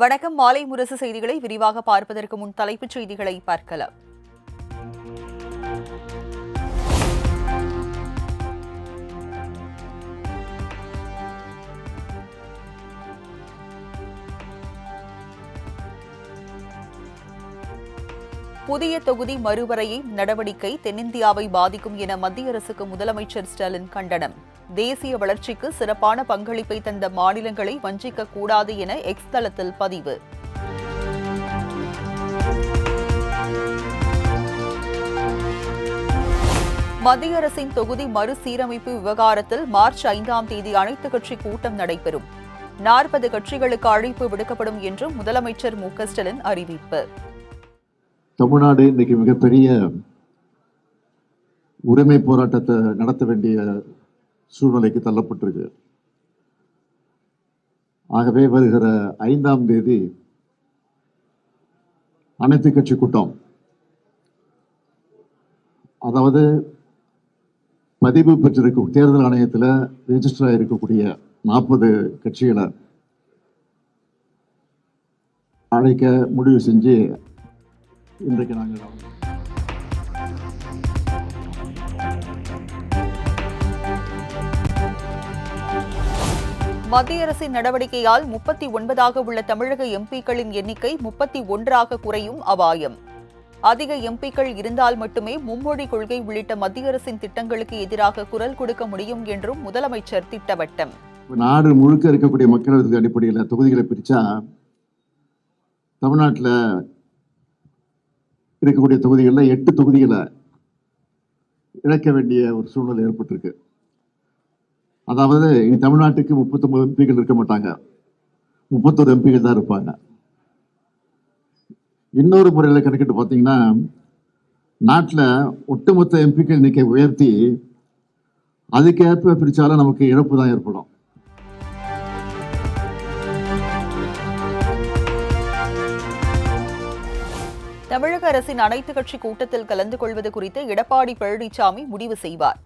வணக்கம். மாலை முரசு செய்திகளை விரிவாக பார்ப்பதற்கு முன் தலைப்புச் செய்திகளை பார்க்கலாம். புதிய தொகுதி மறுவரையை நடவடிக்கை தென்னிந்தியாவை பாதிக்கும் என மத்திய அரசுக்கு முதலமைச்சர் ஸ்டாலின் கண்டனம். தேசிய வளர்ச்சிக்கு சிறப்பான பங்களிப்பை தந்த மாநிலங்களை வஞ்சிக்க கூடாது என எக்ஸ் தளத்தில் பதிவு. மத்திய அரசின் தொகுதி மறுசீரமைப்பு விவகாரத்தில் மார்ச் 5ஆம் தேதி அனைத்துக் கட்சி கூட்டம் நடைபெறும். 40 கட்சிகளுக்கு அழைப்பு விடுக்கப்படும் என்றும் முதலமைச்சர் மு.க.ஸ்டாலின் அறிவிப்பு. தமிழ்நாடு இன்னைக்கு மிகப்பெரிய உரிமை போராட்டத்தை நடத்த வேண்டிய சூழ்நிலைக்கு தள்ளப்பட்டிருக்கு. ஆகவே வருகிற 5ஆம் தேதி அனைத்து கட்சி கூட்டம், அதாவது பதிவு பெற்றிருக்கும் தேர்தல் ஆணையத்தில் ரெஜிஸ்டர் ஆகிருக்கக்கூடிய 40 கட்சிகளை அழைக்க முடிவு செஞ்சு இன்றைக்கு நாங்கள் மத்திய அரசின் நடவடிக்கையால் 39ஆக உள்ள தமிழக எம்பிக்களின் எண்ணிக்கை 31ஆக குறையும் அபாயம். அதிக எம்பிக்கள் இருந்தால் மட்டுமே மும்மொழி கொள்கை உள்ளிட்ட மத்திய அரசின் திட்டங்களுக்கு எதிராக குரல் கொடுக்க முடியும் என்றும் முதலமைச்சர் திட்டவட்டம். நாடு முழுக்க இருக்கக்கூடிய மக்களவை அடிப்படையில் தொகுதிகளை பிரிச்சா தமிழ்நாட்டில் இருக்கக்கூடிய தொகுதிகளில் 8 தொகுதிகளை இழக்க வேண்டிய ஒரு சூழ்நிலை ஏற்பட்டிருக்கு. அதாவது தமிழ்நாட்டுக்கு 39 எம்பிகள் இருக்க மாட்டாங்க, 31 எம்பிகள் தான் இருப்பாங்க. இன்னொரு முறையில் கணக்கிட்டு பார்த்தீங்கன்னா நாட்டில் ஒட்டுமொத்த எம்பிக்கள் எண்ணிக்கை உயர்த்தி அதுக்கேற்ப பிரிச்சாலும் நமக்கு இழப்பு தான் ஏற்படும். தமிழக அரசின் அனைத்து கட்சி கூட்டத்தில் கலந்து கொள்வது குறித்து எடப்பாடி பழனிசாமி முடிவு செய்வார்.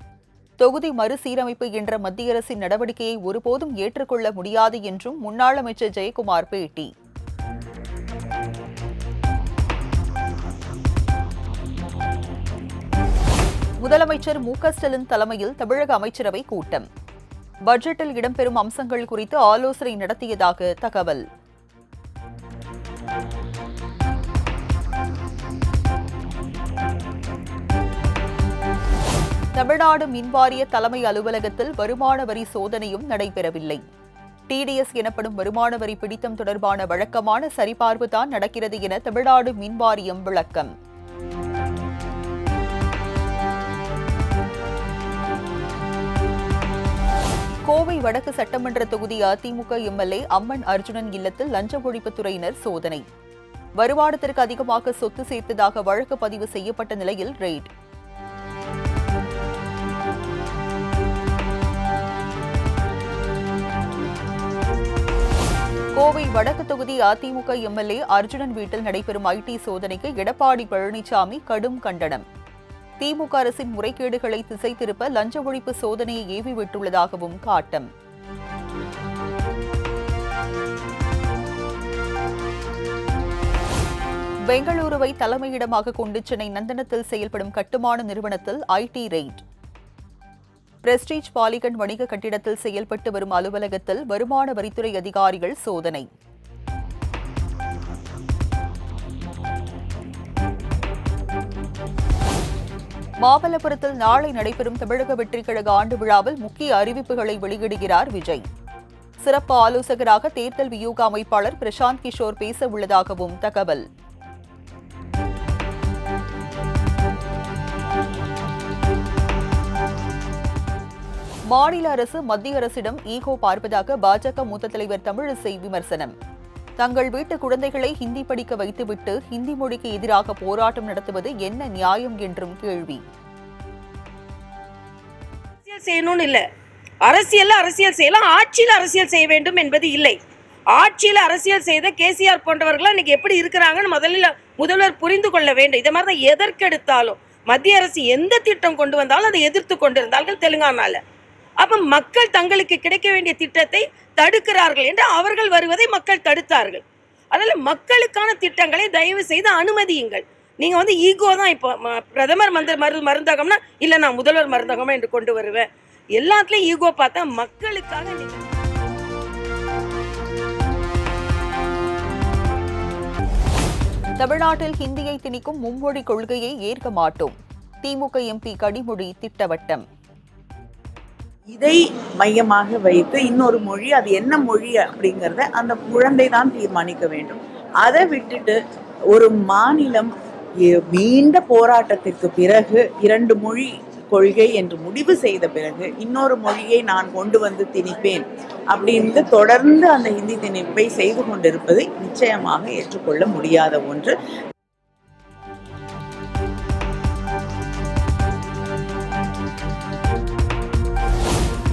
தொகுதி மறுசீரமைப்பு என்ற மத்திய அரசின் நடவடிக்கையை ஒருபோதும் ஏற்றுக்கொள்ள முடியாது என்றும் முன்னாள் அமைச்சர் ஜெயக்குமார் பேட்டி. முதலமைச்சர் மு.க.ஸ்டாலின் தலைமையில் தமிழக அமைச்சரவை கூட்டம். பட்ஜெட்டில் இடம்பெறும் அம்சங்கள் குறித்து ஆலோசனை நடத்தியதாக தகவல். தமிழ்நாடு மின்வாரிய தலைமை அலுவலகத்தில் வருமான வரி சோதனையும் நடைபெறவில்லை. டிடிஎஸ் எனப்படும் வருமான வரி பிடித்தம் தொடர்பான வழக்கமான சரிபார்ப்பு தான் நடக்கிறது என தமிழ்நாடு மின்வாரியம் விளக்கம். கோவை வடக்கு சட்டமன்ற தொகுதி அதிமுக எம்எல்ஏ அம்மன் அர்ஜுனன் இல்லத்தில் லஞ்ச ஒழிப்புத்துறையினர் சோதனை. வருமானத்திற்கு அதிகமாக சொத்து சேர்த்ததாக வழக்கு பதிவு செய்யப்பட்ட நிலையில் ரெய்ட். கோவை வடக்கு தொகுதி அதிமுக எம்எல்ஏ அர்ஜுனன் வீட்டில் நடைபெறும் ஐடி சோதனைக்கு எடப்பாடி பழனிசாமி கடும் கண்டனம். திமுக அரசின் முறைகேடுகளை திசை திருப்ப லஞ்ச ஒழிப்பு சோதனையை ஏவி விட்டுள்ளதாகவும் காட்டம். பெங்களூருவை தலைமையிடமாக கொண்டு சென்னை நந்தனத்தில் செயல்படும் கட்டுமான நிறுவனத்தில் ஐடி ரெய்ட். பிரஸ்டீஜ் பாலிகன் வணிக கட்டிடத்தில் செயல்பட்டு வரும் அலுவலகத்தில் வருமான வரித்துறை அதிகாரிகள் சோதனை. மாமல்லபுரத்தில் நாளை நடைபெறும் தமிழக வெற்றிக் கழக ஆண்டு விழாவில் முக்கிய அறிவிப்புகளை வெளியிடுகிறார் விஜய். சிறப்பு ஆலோசகராக தேர்தல் வியூக அமைப்பாளர் பிரசாந்த் கிஷோர் பேச உள்ளதாகவும் தகவல். மாநில அரசு மத்திய அரசிடம் ஈகோ பார்ப்பதாக பாஜக மூத்த தலைவர் தமிழிசை விமர்சனம். தங்கள் வீட்டு குழந்தைகளை ஹிந்தி படிக்க வைத்துவிட்டு ஹிந்தி மொழிக்கு எதிராக போராட்டம் நடத்துவது என்ன நியாயம் என்றும் கேள்வி. செய்யணும்னு இல்லை, அரசியல் செய்யலாம், ஆட்சியில் அரசியல் செய்ய வேண்டும் என்பது இல்லை. ஆட்சியில் அரசியல் செய்த கேசிஆர் போன்றவர்கள் இன்னைக்கு எப்படி இருக்கிறாங்கன்னு முதல்வர் புரிந்து கொள்ள வேண்டும். இதை மாதிரி தான் எதற்கெடுத்தாலும் மத்திய அரசு எந்த திட்டம் கொண்டு வந்தாலும் அதை எதிர்த்து கொண்டிருந்தார்கள் தெலுங்கானால. அப்ப மக்கள் தங்களுக்கு கிடைக்க வேண்டிய திட்டத்தை தடுக்கிறார்கள் என்று அவர்கள் வருவதை மக்கள் தடுத்தார்கள். அதனால் மக்களுக்கான திட்டங்களை தயவு செய்து அனுமதியுங்கள். நீங்கள் வந்து ஈகோ தான் இப்போ பிரதமர் மருந்தகம்னா இல்லை நான் முதல்வர் மருந்தகமா என்று கொண்டு வருவேன். எல்லாத்துலேயும் ஈகோ பார்த்தா மக்களுக்காக நீங்கள் தமிழ்நாட்டில் ஹிந்தியை திணிக்கும் மும்மொழி கொள்கையை ஏற்க மாட்டோம். திமுக எம்பி கனிமொழி திட்டவட்டம். இதை மையமாக வைத்து இன்னொரு மொழி, அது என்ன மொழி அப்படிங்கிறத அந்த குழந்தை தான் தீர்மானிக்க வேண்டும். அதை விட்டுட்டு ஒரு மாநிலம் நீண்ட போராட்டத்திற்கு பிறகு 2 மொழி கொள்கை என்று முடிவு செய்த பிறகு இன்னொரு மொழியை நான் கொண்டு வந்து திணிப்பேன் அப்படின்னு தொடர்ந்து அந்த ஹிந்தி திணிப்பை செய்து கொண்டிருப்பதை நிச்சயமாக ஏற்றுக்கொள்ள முடியாத ஒன்று.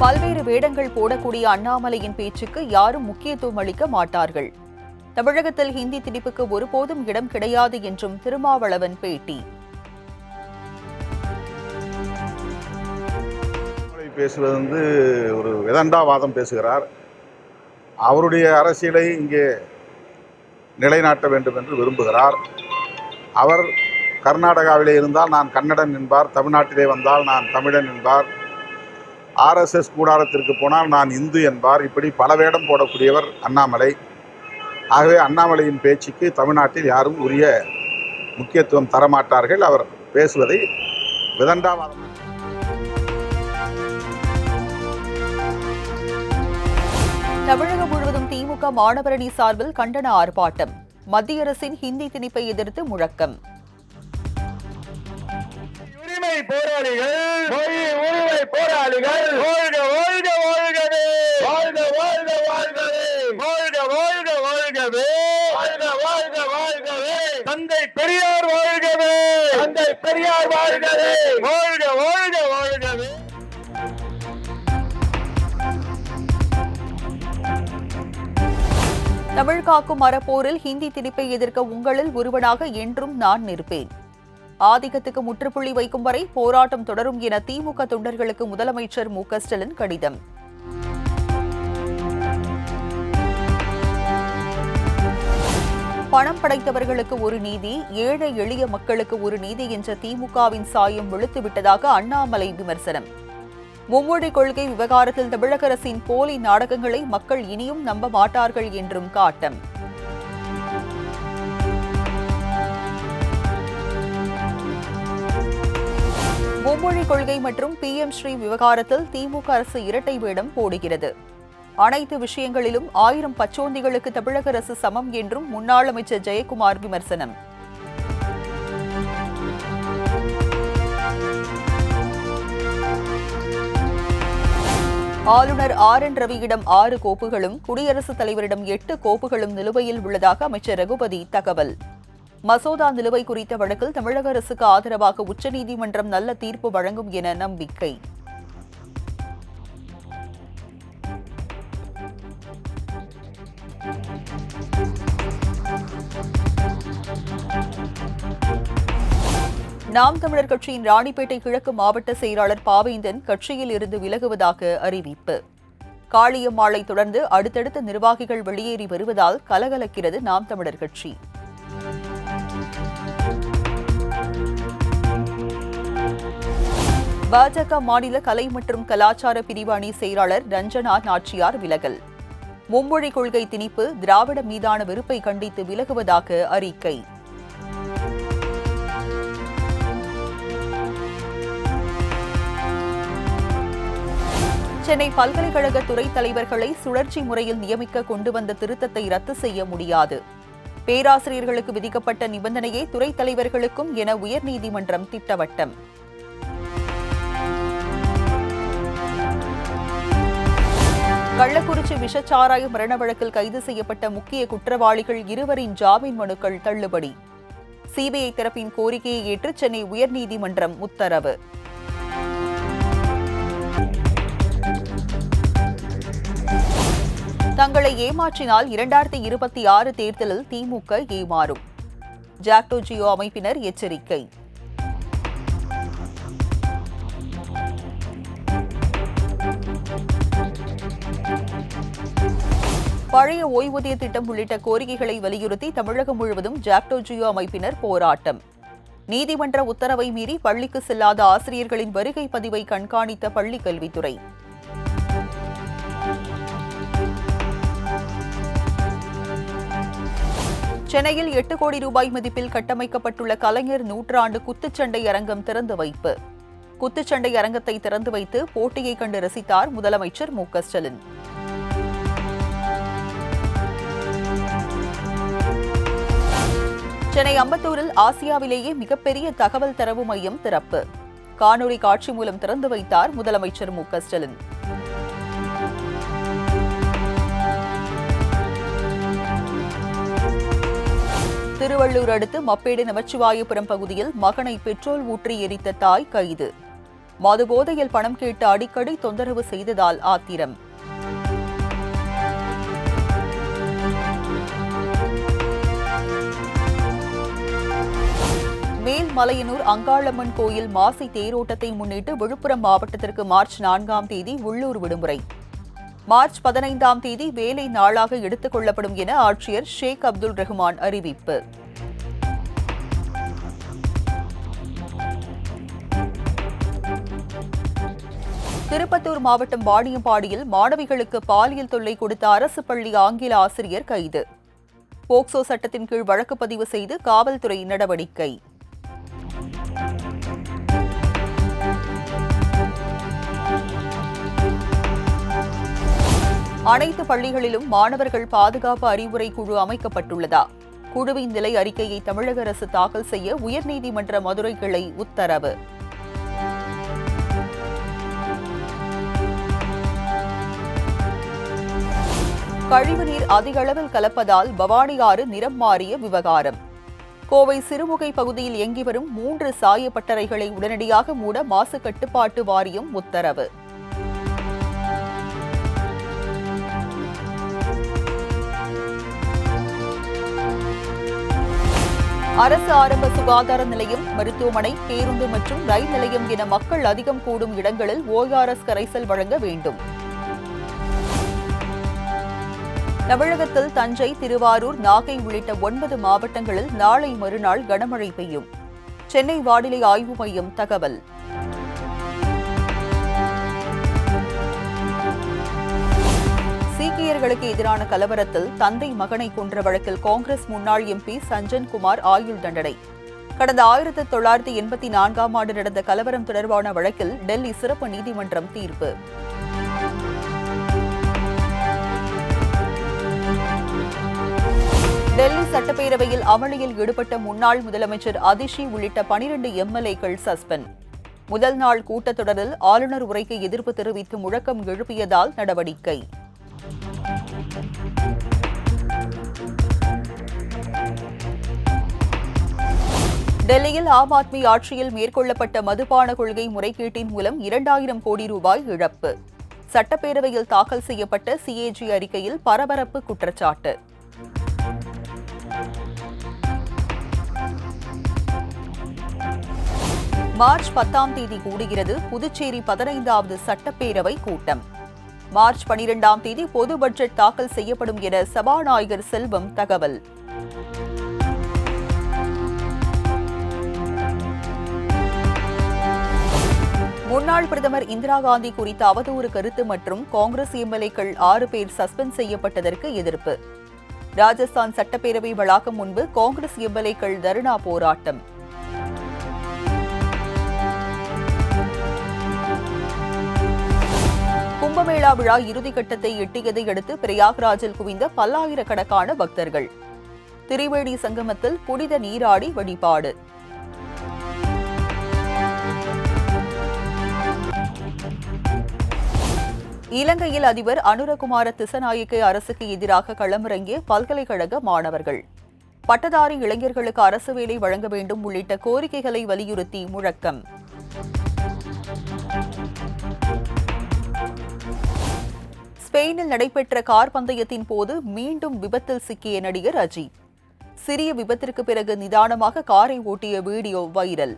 பல்வேறு வேடங்கள் போடக்கூடிய அண்ணாமலையின் பேச்சுக்கு யாரும் முக்கியத்துவம் அளிக்க மாட்டார்கள். தமிழகத்தில் ஹிந்தி திணிப்புக்கு ஒருபோதும் இடம் கிடையாது என்றும் திருமாவளவன் பேட்டி. பேசுவது ஒரு விதண்டாவாதம் பேசுகிறார். அவருடைய அரசியலை இங்கே நிலைநாட்ட வேண்டும் என்று விரும்புகிறார். அவர் கர்நாடகாவிலே இருந்தால் நான் கன்னடன் என்பார், தமிழ்நாட்டிலே வந்தால் நான் தமிழன் என்பார், ஆர்எஸ்எஸ் கூடாரத்திற்கு போனால் நான் இந்து என்பார். இப்படி பல வேடம் போடக்கூடியவர் அண்ணாமலை. ஆகவே அண்ணாமலையின் பேச்சுக்கு தமிழ்நாட்டில் யாரும் உரிய முக்கியத்துவம் தரமாட்டார்கள். அவர் பேசுவதை விதண்டாவாதம். தமிழகம் முழுவதும் திமுக மாணவரணி சார்பில் கண்டன ஆர்ப்பாட்டம். மத்திய அரசின் ஹிந்தி திணிப்பை எதிர்த்து முழக்கம். உரிமை போராளிகள், உரிமை போராளிகள், வாழ்க வாழ்க வாழ்கவே, வாழ்க வாழ்க வாழ்கவே, வாழ்க வாழ்க வாழ்கவே, வாழ்க வாழ்க வாழ்கவே, தந்தை பெரியார் வாழ்கவே, தந்தை பெரியார் வாழ்கவே, வாழ்க வாழ்க வாழ்கவே. தமிழ் காக்கும் அறப்போரில் ஹிந்தி திணிப்பை எதிர்க்க உங்களில் ஒருவனாக என்றும் நான் நிற்பேன். ஆதிக்கத்துக்கு முற்றுப்புள்ளி வைக்கும் வரை போராட்டம் தொடரும் என திமுக தொண்டர்களுக்கு முதலமைச்சர் மு.க. ஸ்டாலின் கடிதம். பணம் படைத்தவர்களுக்கு ஒரு நீதி, ஏழை எளிய மக்களுக்கு ஒரு நீதி என்ற திமுகவின் சாயம் வெளுத்துவிட்டதாக அண்ணாமலை விமர்சனம். மும்மொழி கொள்கை விவகாரத்தில் தமிழக அரசின் போலி நாடகங்களை மக்கள் இனியும் நம்ப மாட்டார்கள் என்றும் காட்டம். மும்மொழி கொள்கை மற்றும் PM ஸ்ரீ விவகாரத்தில் திமுக அரசு இரட்டை வேடம் போடுகிறது. அனைத்து விஷயங்களிலும் 1000 பச்சோந்திகளுக்கு தமிழக அரசு சமம் என்றும் முன்னாள் அமைச்சர் ஜெயக்குமார் விமர்சனம். ஆளுநர் RN ரவியிடம் 6 கோப்புகளும் குடியரசுத் தலைவரிடம் 8 கோப்புகளும் நிலுவையில் உள்ளதாக அமைச்சர் ரகுபதி தகவல். மசோதா நிலுவை குறித்த வழக்கில் தமிழக அரசுக்கு ஆதரவாக உச்சநீதிமன்றம் நல்ல தீர்ப்பு வழங்கும் என நம்பிக்கை. நாம் தமிழர் கட்சியின் ராணிப்பேட்டை கிழக்கு மாவட்ட செயலாளர் பாவேந்தன் கட்சியில் இருந்து விலகுவதாக அறிவிப்பு. காளியம்மாளை தொடர்ந்து அடுத்தடுத்த நிர்வாகிகள் வெளியேறி வருவதால் கலகலக்கிறது நாம் தமிழர் கட்சி. பாஜக மாநில கலை மற்றும் கலாச்சார பிரிவு அணி செயலாளர் ரஞ்சனா நாச்சியார் விலகல். மும்மொழி கொள்கை திணிப்பு, திராவிட மீதான வெறுப்பை கண்டித்து விலகுவதாக அறிக்கை. சென்னை பல்கலைக்கழக துறைத் தலைவர்களை சுழற்சி முறையில் நியமிக்க கொண்டு வந்த திருத்தத்தை ரத்து செய்ய முடியாது. பேராசிரியர்களுக்கு விதிக்கப்பட்ட நிபந்தனையே துறைத் தலைவர்களுக்கும் என உயர்நீதிமன்றம் திட்டவட்டம். கள்ளக்குறிச்சி விஷச்சாராய மரண வழக்கில் கைது செய்யப்பட்ட முக்கிய குற்றவாளிகள் 2 ஜாமீன் மனுக்கள் தள்ளுபடி. சிபிஐ தரப்பின் கோரிக்கையை ஏற்று சென்னை உயர்நீதிமன்றம் உத்தரவு. தங்களை ஏமாற்றினால் 2026 தேர்தலில் திமுக ஏமாறும். ஜாக்டோ ஜியோ அமைப்பினர் எச்சரிக்கை. பழைய ஓய்வூதிய திட்டம் உள்ளிட்ட கோரிக்கைகளை வலியுறுத்தி தமிழகம் முழுவதும் ஜாக்டோ ஜியோ அமைப்பினர் போராட்டம். நீதிமன்ற உத்தரவை மீறி பள்ளிக்கு செல்லாத ஆசிரியர்களின் வருகை பதிவை கண்காணித்த பள்ளிக் கல்வித்துறை. சென்னையில் 8 கோடி ரூபாய் மதிப்பில் கட்டமைக்கப்பட்டுள்ள கலைஞர் நூற்றாண்டு குத்துச்சண்டை அரங்கம் திறந்து வைப்பு. குத்துச்சண்டை அரங்கத்தை திறந்து வைத்து போட்டியை கண்டு ரசித்தார் முதலமைச்சர் மு.க.ஸ்டாலின். சென்னை அம்பத்தூரில் ஆசியாவிலேயே மிகப்பெரிய தகவல் தரவு மையம் திறப்பு. காணொலி காட்சி மூலம் திறந்து வைத்தார் முதலமைச்சர் மு.க.ஸ்டாலின். திருவள்ளூர் அடுத்து மப்பேடு நமச்சிவாயபுரம் பகுதியில் மகனை பெட்ரோல் ஊற்றி எரித்த தாய் கைது. மது போதையில் பணம் கேட்டு அடிக்கடி தொந்தரவு செய்ததால் ஆத்திரம். மேல்மலையனூர் அங்காளம்மன் கோயில் மாசி தேரோட்டத்தை முன்னிட்டு விழுப்புரம் மாவட்டத்திற்கு மார்ச் 4ஆம் தேதி உள்ளூர் விடுமுறை. மார்ச் 15ஆம் தேதி வேலை நாளாக எடுத்துக் கொள்ளப்படும் என ஆட்சியர் ஷேக் அப்துல் ரஹ்மான் அறிவிப்பு. திருப்பத்தூர் மாவட்டம் வாணியம்பாடியில் மாணவிகளுக்கு பாலியல் தொல்லை கொடுத்த அரசு பள்ளி ஆங்கில ஆசிரியர் கைது. போக்சோ சட்டத்தின் கீழ் வழக்கு பதிவு செய்து காவல்துறை நடவடிக்கை. அனைத்து பள்ளிகளிலும் மாணவர்கள் பாதுகாப்பு அறிவுரை குழு அமைக்கப்பட்டுள்ளதா? குழுவின் நிலை அறிக்கையை தமிழக அரசு தாக்கல் செய்ய உயர்நீதிமன்ற மதுரை கிளை உத்தரவு. கழிவுநீர் அதிக அளவில் கலப்பதால் பவானி ஆறு நிறம் மாறிய விவகாரம். கோவை சிறுமுகை பகுதியில் இயங்கி வரும் 3 சாயப்பட்டறைகளை உடனடியாக மூட மாசு கட்டுப்பாட்டு வாரியம் உத்தரவு. அரசு ஆரம்ப சுகாதார நிலையம், மருத்துவமனை, பேருந்து மற்றும் ரயில் நிலையம் என மக்கள் அதிகம் கூடும் இடங்களில் ORS கரைசல் வழங்க வேண்டும். தமிழகத்தில் தஞ்சை, திருவாரூர், நாகை உள்ளிட்ட 9 மாவட்டங்களில் நாளை மறுநாள் கனமழை பெய்யும். சென்னை வானிலை ஆய்வு மையம் தகவல். சீக்கியர்களுக்கு எதிரான கலவரத்தில் தந்தை மகனை கொன்ற வழக்கில் காங்கிரஸ் முன்னாள் MP சஞ்சன் குமார் ஆயுள் தண்டனை. கடந்த 1984ஆம் ஆண்டு நடந்த கலவரம் தொடர்பான வழக்கில் டெல்லி சிறப்பு நீதிமன்றம் தீர்ப்பு. டெல்லி சட்டப்பேரவையில் அமளியில் ஈடுபட்ட முன்னாள் முதலமைச்சர் அதிஷி உள்ளிட்ட 12 MLA-க்கள் சஸ்பெண்ட். முதல் நாள் கூட்டத்தொடரில் ஆளுநர் உரைக்கு எதிர்ப்பு தெரிவித்து முழக்கம் எழுப்பியதால் நடவடிக்கை. டெல்லியில் ஆம் ஆத்மி ஆட்சியில் மேற்கொள்ளப்பட்ட மதுபான கொள்கை முறைகேட்டின் மூலம் 2000 கோடி ரூபாய் இழப்பு. சட்டப்பேரவையில் தாக்கல் செய்யப்பட்ட CAG அறிக்கையில் பரபரப்பு குற்றச்சாட்டு. மார்ச் 10ஆம் தேதி கூடுகிறது புதுச்சேரி 15வது சட்டப்பேரவை கூட்டம். மார்ச் 12ஆம் தேதி பொது பட்ஜெட் தாக்கல் செய்யப்படும் என சபாநாயகர் செல்வம் தகவல். முன்னாள் பிரதமர் இந்திரா காந்தி குறித்த அவதூறு கருத்து மற்றும் காங்கிரஸ் MLA-க்கள் 6 பேர் சஸ்பெண்ட் செய்யப்பட்டதற்கு எதிர்ப்பு. ராஜஸ்தான் சட்டப்பேரவை வளாகம் முன்பு காங்கிரஸ் MLA-க்கள் தர்ணா போராட்டம். கும்பமேளா விழா இறுதிக்கட்டத்தை எட்டியதை அடுத்து பிரயாக்ராஜில் குவிந்த பல்லாயிரக்கணக்கான பக்தர்கள். திரிவேணி சங்கமத்தில் புனித நீராடி வழிபாடு. இலங்கையில் அதிபர் அனுரகுமார திசநாயக்க அரசுக்கு எதிராக களமிறங்கிய பல்கலைக்கழக மாணவர்கள். பட்டதாரி இளைஞர்களுக்கு அரசு வேலை வழங்க வேண்டும் உள்ளிட்ட கோரிக்கைகளை வலியுறுத்தி முழக்கம். ஸ்பெயினில் நடைபெற்ற கார் பந்தயத்தின் போது மீண்டும் விபத்தில் சிக்கிய நடிகர் அஜித். சிறிய விபத்திற்கு பிறகு நிதானமாக காரை ஓட்டிய வீடியோ வைரல்.